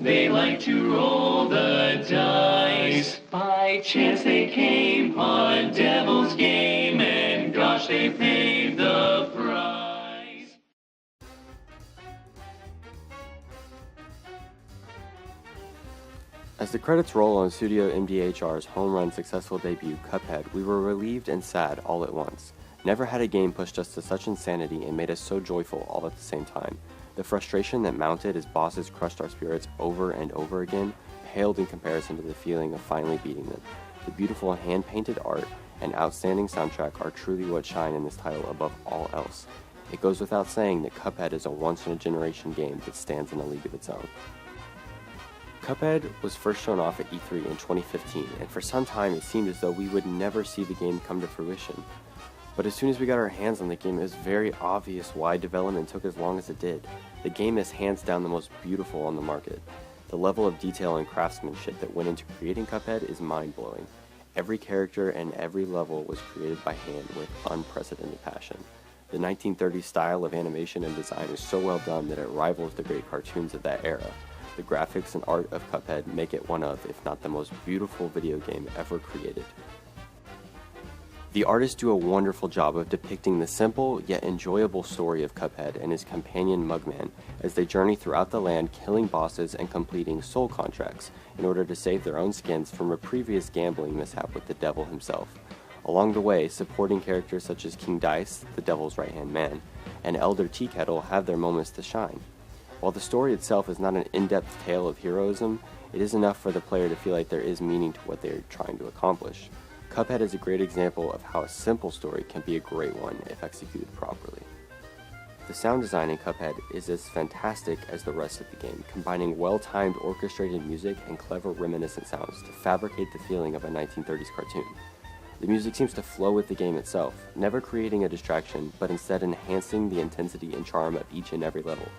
They like to roll the dice. By chance they came on Devil's Game, and gosh, they paid the price. As the credits roll on Studio MDHR's home run successful debut, Cuphead, we were relieved and sad all at once. Never had a game pushed us to such insanity and made us so joyful all at the same time. The frustration that mounted as bosses crushed our spirits over and over again paled in comparison to the feeling of finally beating them. The beautiful hand-painted art and outstanding soundtrack are truly what shine in this title above all else. It goes without saying that Cuphead is a once-in-a-generation game that stands in a league of its own. Cuphead was first shown off at E3 in 2015, and for some time it seemed as though we would never see the game come to fruition. But as soon as we got our hands on the game, it was very obvious why development took as long as it did. The game is hands down the most beautiful on the market. The level of detail and craftsmanship that went into creating Cuphead is mind-blowing. Every character and every level was created by hand with unprecedented passion. The 1930s style of animation and design is so well done that it rivals the great cartoons of that era. The graphics and art of Cuphead make it one of, if not the most beautiful video game ever created. The artists do a wonderful job of depicting the simple yet enjoyable story of Cuphead and his companion Mugman as they journey throughout the land killing bosses and completing soul contracts in order to save their own skins from a previous gambling mishap with the devil himself. Along the way, supporting characters such as King Dice, the devil's right-hand man, and Elder Tea Kettle have their moments to shine. While the story itself is not an in-depth tale of heroism, it is enough for the player to feel like there is meaning to what they are trying to accomplish. Cuphead is a great example of how a simple story can be a great one if executed properly. The sound design in Cuphead is as fantastic as the rest of the game, combining well-timed orchestrated music and clever reminiscent sounds to fabricate the feeling of a 1930s cartoon. The music seems to flow with the game itself, never creating a distraction, but instead enhancing the intensity and charm of each and every level.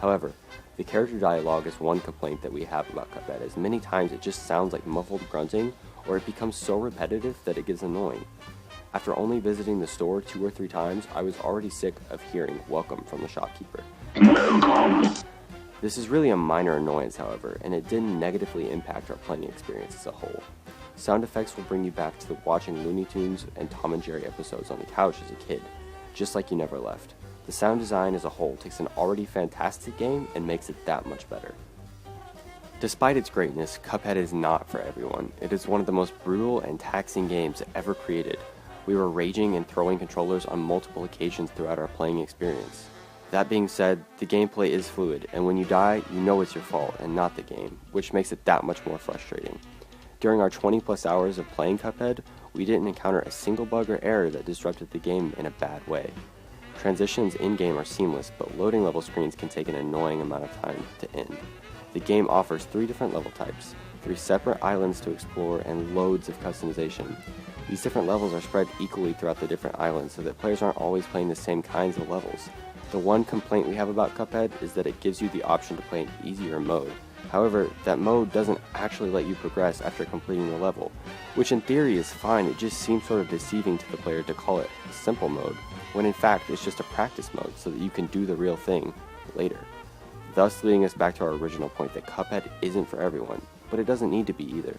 However, the character dialogue is one complaint that we have about Cuphead, as many times it just sounds like muffled grunting, or it becomes so repetitive that it gets annoying. After only visiting the store 2 or 3 times, I was already sick of hearing "welcome" from the shopkeeper. This is really a minor annoyance, however, and it didn't negatively impact our playing experience as a whole. Sound effects will bring you back to watching Looney Tunes and Tom and Jerry episodes on the couch as a kid, just like you never left. The sound design as a whole takes an already fantastic game and makes it that much better. Despite its greatness, Cuphead is not for everyone. It is one of the most brutal and taxing games ever created. We were raging and throwing controllers on multiple occasions throughout our playing experience. That being said, the gameplay is fluid, and when you die, you know it's your fault and not the game, which makes it that much more frustrating. During our 20+ hours of playing Cuphead, we didn't encounter a single bug or error that disrupted the game in a bad way. Transitions in-game are seamless, but loading level screens can take an annoying amount of time to end. The game offers 3 different level types, 3 separate islands to explore, and loads of customization. These different levels are spread equally throughout the different islands so that players aren't always playing the same kinds of levels. The one complaint we have about Cuphead is that it gives you the option to play an easier mode. However, that mode doesn't actually let you progress after completing the level, which in theory is fine. It just seems sort of deceiving to the player to call it a simple mode, when in fact it's just a practice mode so that you can do the real thing later. Thus leading us back to our original point that Cuphead isn't for everyone, but it doesn't need to be either.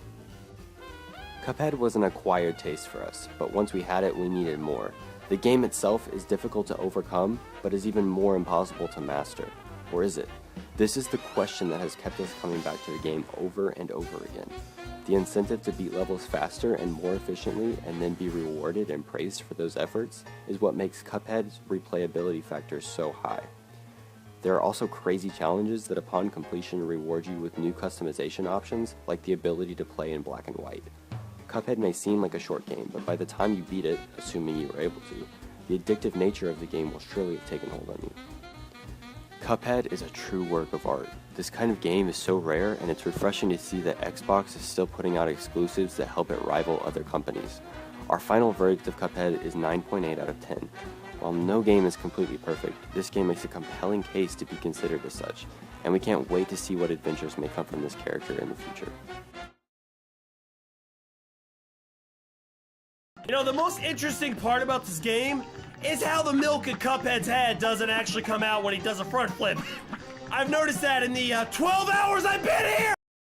Cuphead was an acquired taste for us, but once we had it, we needed more. The game itself is difficult to overcome, but is even more impossible to master. Or is it? This is the question that has kept us coming back to the game over and over again. The incentive to beat levels faster and more efficiently and then be rewarded and praised for those efforts is what makes Cuphead's replayability factor so high. There are also crazy challenges that upon completion reward you with new customization options, like the ability to play in black and white. Cuphead may seem like a short game, but by the time you beat it, assuming you were able to, the addictive nature of the game will surely have taken hold on you. Cuphead is a true work of art. This kind of game is so rare, and it's refreshing to see that Xbox is still putting out exclusives that help it rival other companies. Our final verdict of Cuphead is 9.8 out of 10. While no game is completely perfect, this game makes a compelling case to be considered as such, and we can't wait to see what adventures may come from this character in the future. You know, the most interesting part about this game is how the milk in Cuphead's head doesn't actually come out when he does a front flip. I've noticed that in the 12 hours I've been here!